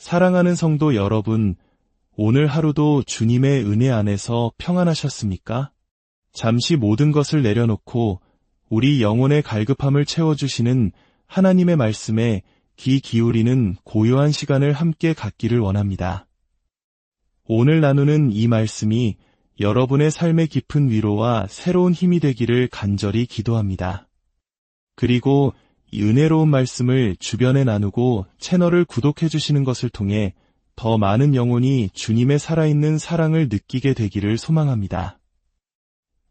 사랑하는 성도 여러분, 오늘 하루도 주님의 은혜 안에서 평안하셨습니까? 잠시 모든 것을 내려놓고 우리 영혼의 갈급함을 채워주시는 하나님의 말씀에 귀 기울이는 고요한 시간을 함께 갖기를 원합니다. 오늘 나누는 이 말씀이 여러분의 삶의 깊은 위로와 새로운 힘이 되기를 간절히 기도합니다. 그리고 이 은혜로운 말씀을 주변에 나누고 채널을 구독해 주시는 것을 통해 더 많은 영혼이 주님의 살아있는 사랑을 느끼게 되기를 소망합니다.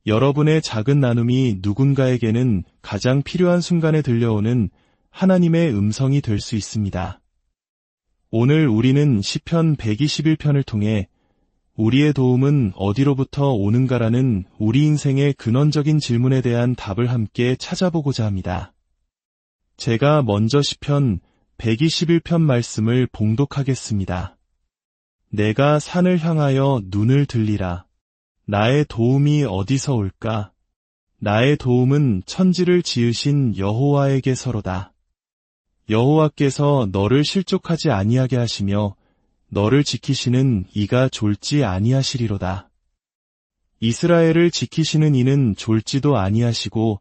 여러분의 작은 나눔이 누군가에게는 가장 필요한 순간에 들려오는 하나님의 음성이 될 수 있습니다. 오늘 우리는 시편 121편을 통해 우리의 도움은 어디로부터 오는가라는 우리 인생의 근원적인 질문에 대한 답을 함께 찾아보고자 합니다. 제가 먼저 시편 121편 말씀을 봉독하겠습니다. 내가 산을 향하여 눈을 들리라. 나의 도움이 어디서 올까? 나의 도움은 천지를 지으신 여호와에게서로다. 여호와께서 너를 실족하지 아니하게 하시며 너를 지키시는 이가 졸지 아니하시리로다. 이스라엘을 지키시는 이는 졸지도 아니하시고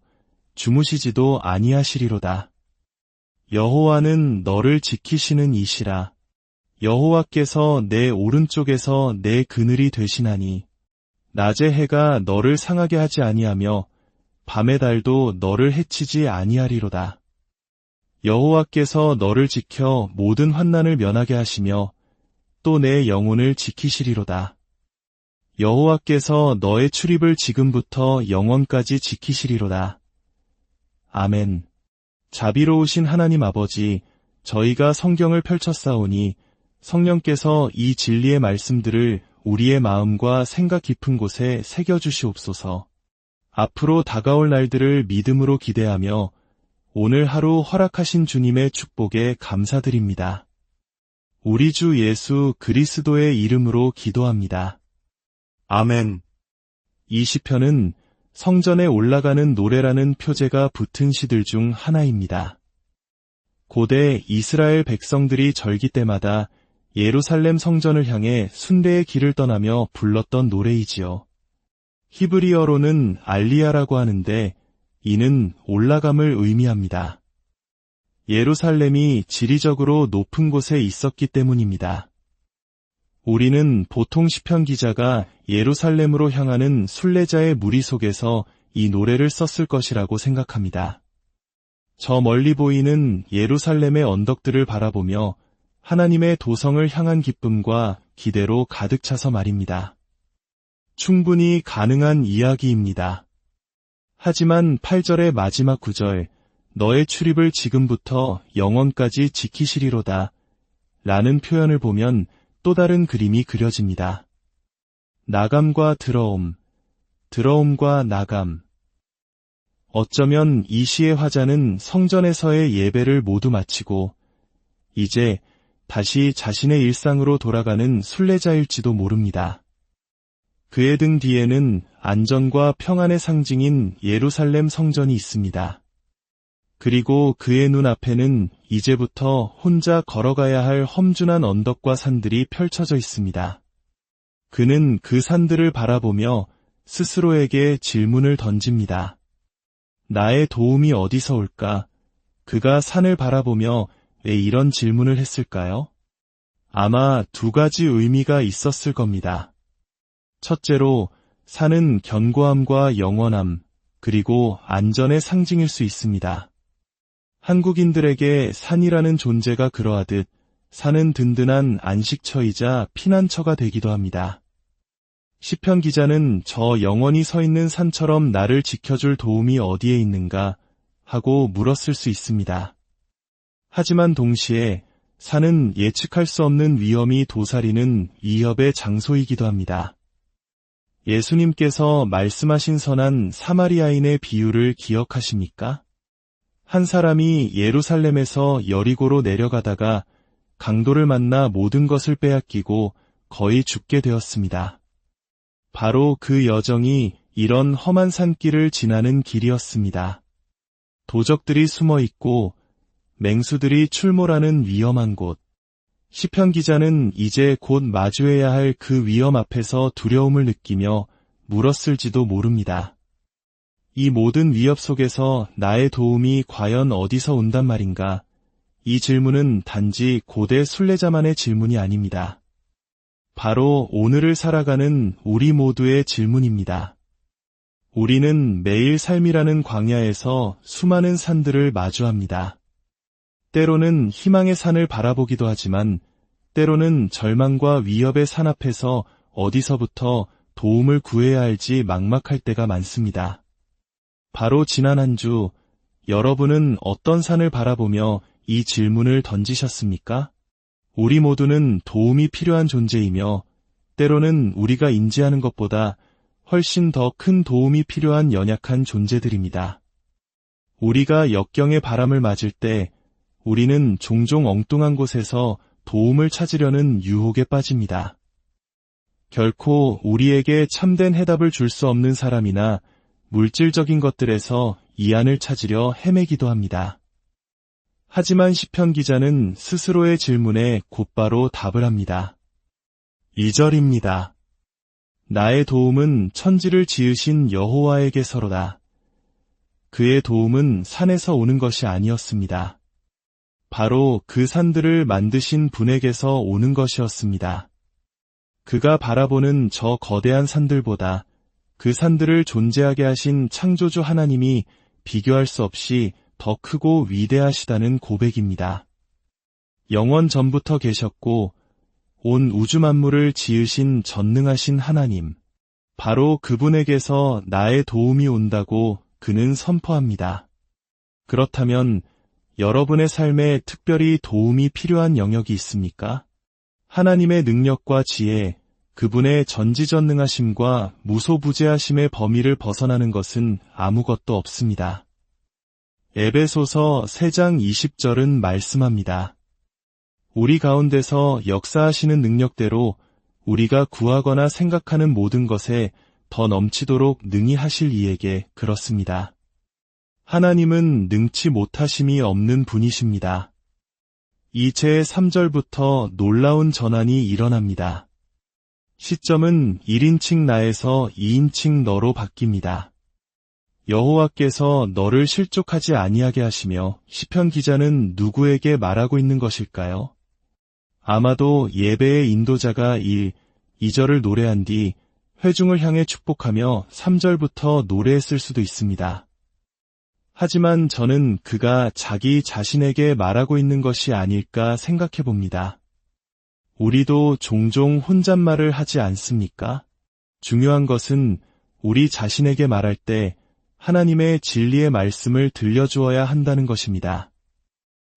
주무시지도 아니하시리로다. 여호와는 너를 지키시는 이시라. 여호와께서 내 오른쪽에서 내 그늘이 되시나니 낮의 해가 너를 상하게 하지 아니하며 밤의 달도 너를 해치지 아니하리로다. 여호와께서 너를 지켜 모든 환난을 면하게 하시며 또 내 영혼을 지키시리로다. 여호와께서 너의 출입을 지금부터 영원까지 지키시리로다. 아멘. 자비로우신 하나님 아버지, 저희가 성경을 펼쳤사오니 성령께서 이 진리의 말씀들을 우리의 마음과 생각 깊은 곳에 새겨주시옵소서. 앞으로 다가올 날들을 믿음으로 기대하며 오늘 하루 허락하신 주님의 축복에 감사드립니다. 우리 주 예수 그리스도의 이름으로 기도합니다. 아멘. 이 시편은 성전에 올라가는 노래라는 표제가 붙은 시들 중 하나입니다. 고대 이스라엘 백성들이 절기 때마다 예루살렘 성전을 향해 순례의 길을 떠나며 불렀던 노래이지요. 히브리어로는 알리야라고 하는데 이는 올라감을 의미합니다. 예루살렘이 지리적으로 높은 곳에 있었기 때문입니다. 우리는 보통 시편 기자가 예루살렘으로 향하는 순례자의 무리 속에서 이 노래를 썼을 것이라고 생각합니다. 저 멀리 보이는 예루살렘의 언덕들을 바라보며 하나님의 도성을 향한 기쁨과 기대로 가득 차서 말입니다. 충분히 가능한 이야기입니다. 하지만 8절의 마지막 구절, 너의 출입을 지금부터 영원까지 지키시리로다 라는 표현을 보면 또 다른 그림이 그려집니다. 나감과 들어옴, 들어옴과 나감. 어쩌면 이 시의 화자는 성전에서의 예배를 모두 마치고 이제 다시 자신의 일상으로 돌아가는 순례자일지도 모릅니다. 그의 등 뒤에는 안전과 평안의 상징인 예루살렘 성전이 있습니다. 그리고 그의 눈앞에는 이제부터 혼자 걸어가야 할 험준한 언덕과 산들이 펼쳐져 있습니다. 그는 그 산들을 바라보며 스스로에게 질문을 던집니다. 나의 도움이 어디서 올까? 그가 산을 바라보며 왜 이런 질문을 했을까요? 아마 두 가지 의미가 있었을 겁니다. 첫째로, 산은 견고함과 영원함, 그리고 안전의 상징일 수 있습니다. 한국인들에게 산이라는 존재가 그러하듯 산은 든든한 안식처이자 피난처가 되기도 합니다. 시편 기자는 저 영원히 서 있는 산처럼 나를 지켜줄 도움이 어디에 있는가 하고 물었을 수 있습니다. 하지만 동시에 산은 예측할 수 없는 위험이 도사리는 위협의 장소이기도 합니다. 예수님께서 말씀하신 선한 사마리아인의 비유를 기억하십니까? 한 사람이 예루살렘에서 여리고로 내려가다가 강도를 만나 모든 것을 빼앗기고 거의 죽게 되었습니다. 바로 그 여정이 이런 험한 산길을 지나는 길이었습니다. 도적들이 숨어 있고 맹수들이 출몰하는 위험한 곳, 시편 기자는 이제 곧 마주해야 할 그 위험 앞에서 두려움을 느끼며 물었을지도 모릅니다. 이 모든 위협 속에서 나의 도움이 과연 어디서 온단 말인가? 이 질문은 단지 고대 순례자만의 질문이 아닙니다. 바로 오늘을 살아가는 우리 모두의 질문입니다. 우리는 매일 삶이라는 광야에서 수많은 산들을 마주합니다. 때로는 희망의 산을 바라보기도 하지만 때로는 절망과 위협의 산 앞에서 어디서부터 도움을 구해야 할지 막막할 때가 많습니다. 바로 지난 한 주 여러분은 어떤 산을 바라보며 이 질문을 던지셨습니까? 우리 모두는 도움이 필요한 존재이며 때로는 우리가 인지하는 것보다 훨씬 더 큰 도움이 필요한 연약한 존재들입니다. 우리가 역경의 바람을 맞을 때 우리는 종종 엉뚱한 곳에서 도움을 찾으려는 유혹에 빠집니다. 결코 우리에게 참된 해답을 줄 수 없는 사람이나 물질적인 것들에서 이안을 찾으려 헤매기도 합니다. 하지만 시편 기자는 스스로의 질문에 곧바로 답을 합니다. 2절입니다. 나의 도움은 천지를 지으신 여호와에게서로다. 그의 도움은 산에서 오는 것이 아니었습니다. 바로 그 산들을 만드신 분에게서 오는 것이었습니다. 그가 바라보는 저 거대한 산들보다 그 산들을 존재하게 하신 창조주 하나님이 비교할 수 없이 더 크고 위대하시다는 고백입니다. 영원 전부터 계셨고 온 우주 만물을 지으신 전능하신 하나님, 바로 그분에게서 나의 도움이 온다고 그는 선포합니다. 그렇다면 여러분의 삶에 특별히 도움이 필요한 영역이 있습니까? 하나님의 능력과 지혜, 그분의 전지전능하심과 무소부재하심의 범위를 벗어나는 것은 아무것도 없습니다. 에베소서 3장 20절은 말씀합니다. 우리 가운데서 역사하시는 능력대로 우리가 구하거나 생각하는 모든 것에 더 넘치도록 능히 하실 이에게 그렇습니다. 하나님은 능치 못하심이 없는 분이십니다. 이 제 3절부터 놀라운 전환이 일어납니다. 시점은 1인칭 나에서 2인칭 너로 바뀝니다. 여호와께서 너를 실족하지 아니하게 하시며 시편 기자는 누구에게 말하고 있는 것일까요? 아마도 예배의 인도자가 2절을 노래한 뒤 회중을 향해 축복하며 3절부터 노래했을 수도 있습니다. 하지만 저는 그가 자기 자신에게 말하고 있는 것이 아닐까 생각해 봅니다. 우리도 종종 혼잣말을 하지 않습니까? 중요한 것은 우리 자신에게 말할 때 하나님의 진리의 말씀을 들려주어야 한다는 것입니다.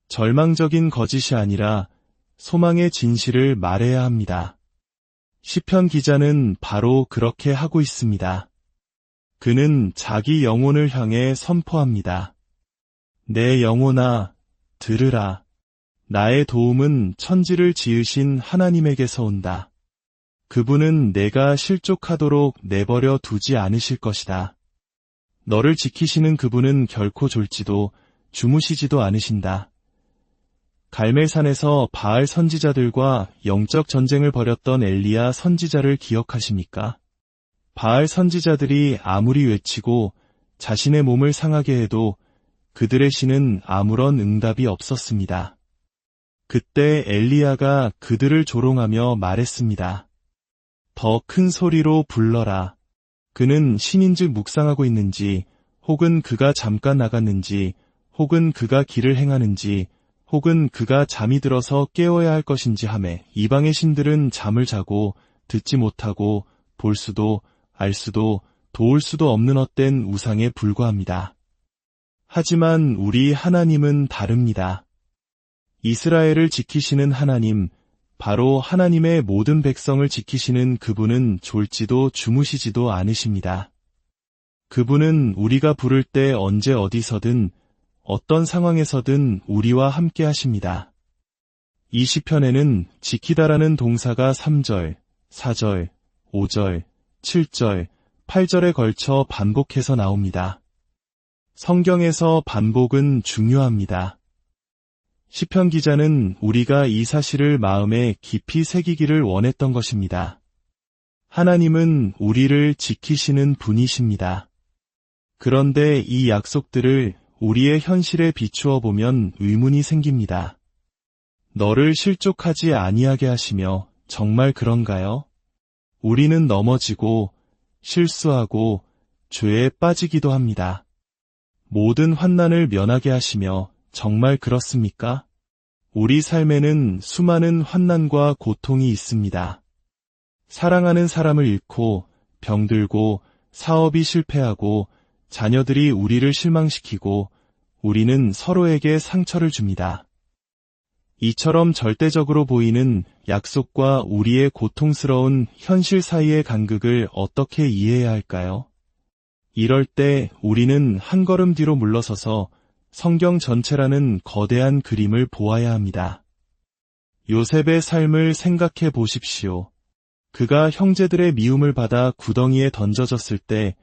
절망적인 거짓이 아니라 소망의 진실을 말해야 합니다. 시편 기자는 바로 그렇게 하고 있습니다. 그는 자기 영혼을 향해 선포합니다. 내 영혼아, 들으라. 나의 도움은 천지를 지으신 하나님에게서 온다. 그분은 내가 실족하도록 내버려 두지 않으실 것이다. 너를 지키시는 그분은 결코 졸지도 주무시지도 않으신다. 갈멜산에서 바알 선지자들과 영적 전쟁을 벌였던 엘리야 선지자를 기억하십니까? 바알 선지자들이 아무리 외치고 자신의 몸을 상하게 해도 그들의 신은 아무런 응답이 없었습니다. 그때 엘리야가 그들을 조롱하며 말했습니다. 더 큰 소리로 불러라. 그는 신인즉 묵상하고 있는지, 혹은 그가 잠깐 나갔는지, 혹은 그가 길을 행하는지, 혹은 그가 잠이 들어서 깨어야 할 것인지 하매 이방의 신들은 잠을 자고 듣지 못하고 볼 수도 알 수도 도울 수도 없는 헛된 우상에 불과합니다. 하지만 우리 하나님은 다릅니다. 이스라엘을 지키시는 하나님, 바로 하나님의 모든 백성을 지키시는 그분은 졸지도 주무시지도 않으십니다. 그분은 우리가 부를 때 언제 어디서든 어떤 상황에서든 우리와 함께 하십니다. 이 시편에는 지키다라는 동사가 3절, 4절, 5절, 7절, 8절에 걸쳐 반복해서 나옵니다. 성경에서 반복은 중요합니다. 시편 기자는 우리가 이 사실을 마음에 깊이 새기기를 원했던 것입니다. 하나님은 우리를 지키시는 분이십니다. 그런데 이 약속들을 우리의 현실에 비추어 보면 의문이 생깁니다. 너를 실족하지 아니하게 하시며 정말 그런가요? 우리는 넘어지고 실수하고 죄에 빠지기도 합니다. 모든 환난을 면하게 하시며 정말 그렇습니까? 우리 삶에는 수많은 환난과 고통이 있습니다. 사랑하는 사람을 잃고 병들고 사업이 실패하고 자녀들이 우리를 실망시키고 우리는 서로에게 상처를 줍니다. 이처럼 절대적으로 보이는 약속과 우리의 고통스러운 현실 사이의 간극을 어떻게 이해해야 할까요? 이럴 때 우리는 한 걸음 뒤로 물러서서 성경 전체라는 거대한 그림을 보아야 합니다. 요셉의 삶을 생각해 보십시오. 그가 형제들의 미움을 받아 구덩이에 던져졌을 때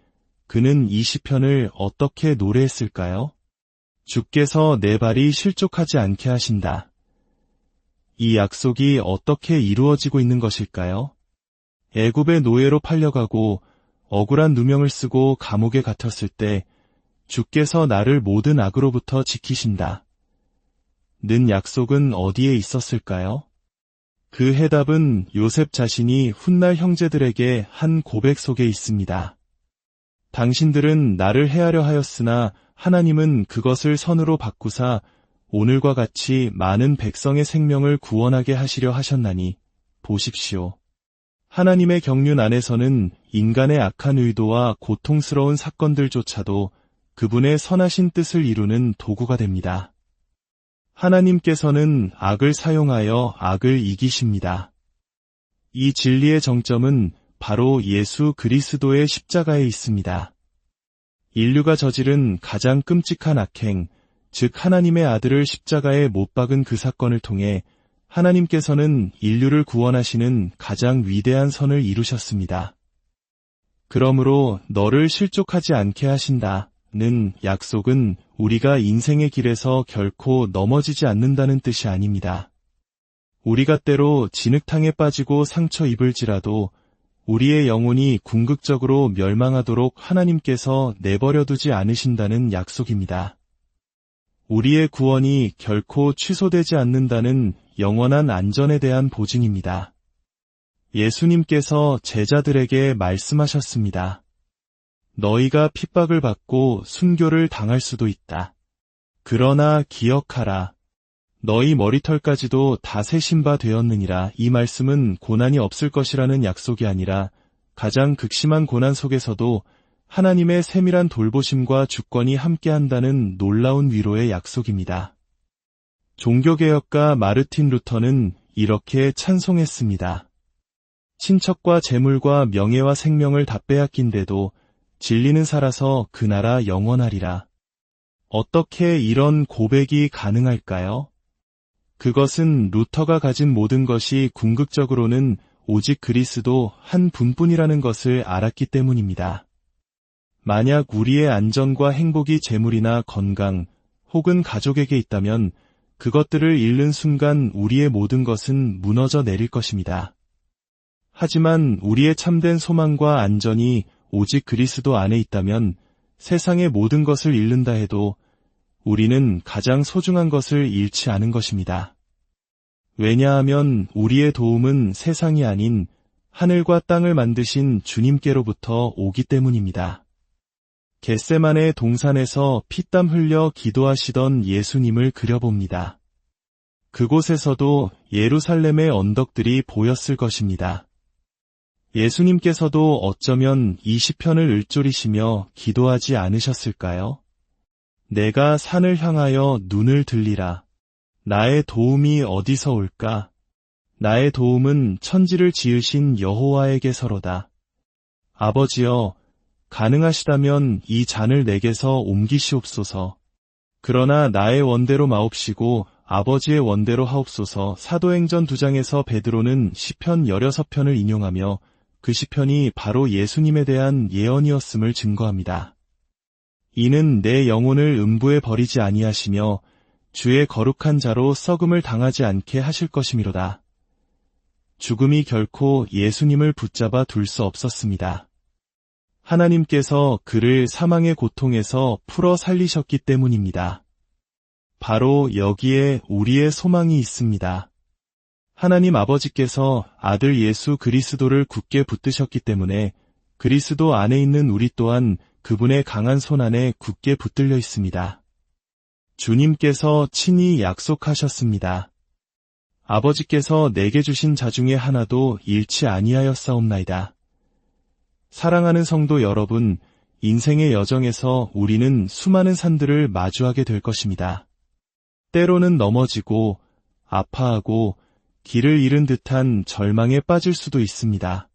그는 이 시편을 어떻게 노래했을까요? 주께서 내 발이 실족하지 않게 하신다. 이 약속이 어떻게 이루어지고 있는 것일까요? 애굽의 노예로 팔려가고 억울한 누명을 쓰고 감옥에 갇혔을 때 주께서 나를 모든 악으로부터 지키신다. 는 약속은 어디에 있었을까요? 그 해답은 요셉 자신이 훗날 형제들에게 한 고백 속에 있습니다. 당신들은 나를 해하려 하였으나 하나님은 그것을 선으로 바꾸사 오늘과 같이 많은 백성의 생명을 구원하게 하시려 하셨나니 보십시오. 하나님의 경륜 안에서는 인간의 악한 의도와 고통스러운 사건들조차도 그분의 선하신 뜻을 이루는 도구가 됩니다. 하나님께서는 악을 사용하여 악을 이기십니다. 이 진리의 정점은 바로 예수 그리스도의 십자가에 있습니다. 인류가 저지른 가장 끔찍한 악행, 즉 하나님의 아들을 십자가에 못 박은 그 사건을 통해 하나님께서는 인류를 구원하시는 가장 위대한 선을 이루셨습니다. 그러므로 너를 실족하지 않게 하신다는 약속은 우리가 인생의 길에서 결코 넘어지지 않는다는 뜻이 아닙니다. 우리가 때로 진흙탕에 빠지고 상처 입을지라도 우리의 영혼이 궁극적으로 멸망하도록 하나님께서 내버려두지 않으신다는 약속입니다. 우리의 구원이 결코 취소되지 않는다는 영원한 안전에 대한 보증입니다. 예수님께서 제자들에게 말씀하셨습니다. 너희가 핍박을 받고 순교를 당할 수도 있다. 그러나 기억하라. 너희 머리털까지도 다 세신 바 되었느니라. 이 말씀은 고난이 없을 것이라는 약속이 아니라 가장 극심한 고난 속에서도 하나님의 세밀한 돌보심과 주권이 함께한다는 놀라운 위로의 약속입니다. 종교개혁가 마르틴 루터는 이렇게 찬송했습니다. 친척과 재물과 명예와 생명을 다 빼앗긴데도 진리는 살아서 그 나라 영원하리라. 어떻게 이런 고백이 가능할까요? 그것은 루터가 가진 모든 것이 궁극적으로는 오직 그리스도 한 분뿐이라는 것을 알았기 때문입니다. 만약 우리의 안전과 행복이 재물이나 건강 혹은 가족에게 있다면 그것들을 잃는 순간 우리의 모든 것은 무너져 내릴 것입니다. 하지만 우리의 참된 소망과 안전이 오직 그리스도 안에 있다면 세상의 모든 것을 잃는다 해도 우리는 가장 소중한 것을 잃지 않은 것입니다. 왜냐하면 우리의 도움은 세상이 아닌 하늘과 땅을 만드신 주님께로부터 오기 때문입니다. 겟세마네 동산에서 피땀 흘려 기도하시던 예수님을 그려봅니다. 그곳에서도 예루살렘의 언덕들이 보였을 것입니다. 예수님께서도 어쩌면 이 시편을 읊조리시며 기도하지 않으셨을까요? 내가 산을 향하여 눈을 들리라. 나의 도움이 어디서 올까? 나의 도움은 천지를 지으신 여호와에게서로다. 아버지여, 가능하시다면 이 잔을 내게서 옮기시옵소서. 그러나 나의 원대로 마옵시고 아버지의 원대로 하옵소서. 사도행전 2장에서 베드로는 시편 16편을 인용하며 그 시편이 바로 예수님에 대한 예언이었음을 증거합니다. 이는 내 영혼을 음부에 버리지 아니하시며 주의 거룩한 자로 썩음을 당하지 않게 하실 것이미로다. 죽음이 결코 예수님을 붙잡아 둘 수 없었습니다. 하나님께서 그를 사망의 고통에서 풀어 살리셨기 때문입니다. 바로 여기에 우리의 소망이 있습니다. 하나님 아버지께서 아들 예수 그리스도를 굳게 붙드셨기 때문에 그리스도 안에 있는 우리 또한 그분의 강한 손 안에 굳게 붙들려 있습니다. 주님께서 친히 약속하셨습니다. 아버지께서 내게 주신 자 중에 하나도 잃지 아니하였사옵나이다. 사랑하는 성도 여러분, 인생의 여정에서 우리는 수많은 산들을 마주하게 될 것입니다. 때로는 넘어지고 아파하고 길을 잃은 듯한 절망에 빠질 수도 있습니다.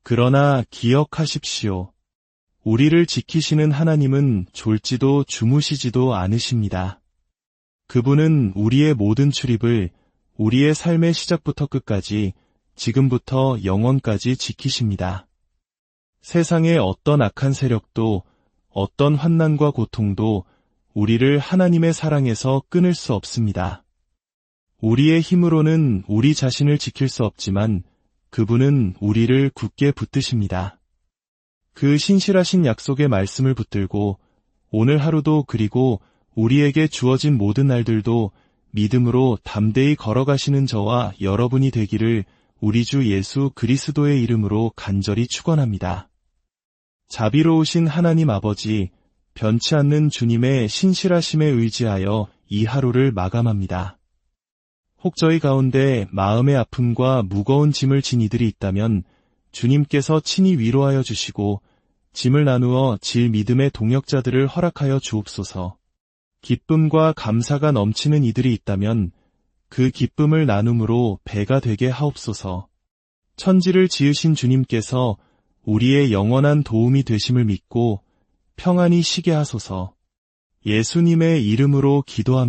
그러나 기억하십시오. 우리를 지키시는 하나님은 졸지도 주무시지도 않으십니다. 그분은 우리의 모든 출입을 우리의 삶의 시작부터 끝까지 지금부터 영원까지 지키십니다. 세상의 어떤 악한 세력도 어떤 환난과 고통도 우리를 하나님의 사랑에서 끊을 수 없습니다. 우리의 힘으로는 우리 자신을 지킬 수 없지만 그분은 우리를 굳게 붙드십니다. 그 신실하신 약속의 말씀을 붙들고 오늘 하루도 그리고 우리에게 주어진 모든 날들도 믿음으로 담대히 걸어가시는 저와 여러분이 되기를 우리 주 예수 그리스도의 이름으로 간절히 축원합니다. 자비로우신 하나님 아버지, 변치 않는 주님의 신실하심에 의지하여 이 하루를 마감합니다. 혹 저희 가운데 마음의 아픔과 무거운 짐을 진 이들이 있다면 주님께서 친히 위로하여 주시고 짐을 나누어 질 믿음의 동역자들을 허락하여 주옵소서. 기쁨과 감사가 넘치는 이들이 있다면 그 기쁨을 나눔으로 배가 되게 하옵소서. 천지를 지으신 주님께서 우리의 영원한 도움이 되심을 믿고 평안히 쉬게 하소서. 예수님의 이름으로 기도합니다.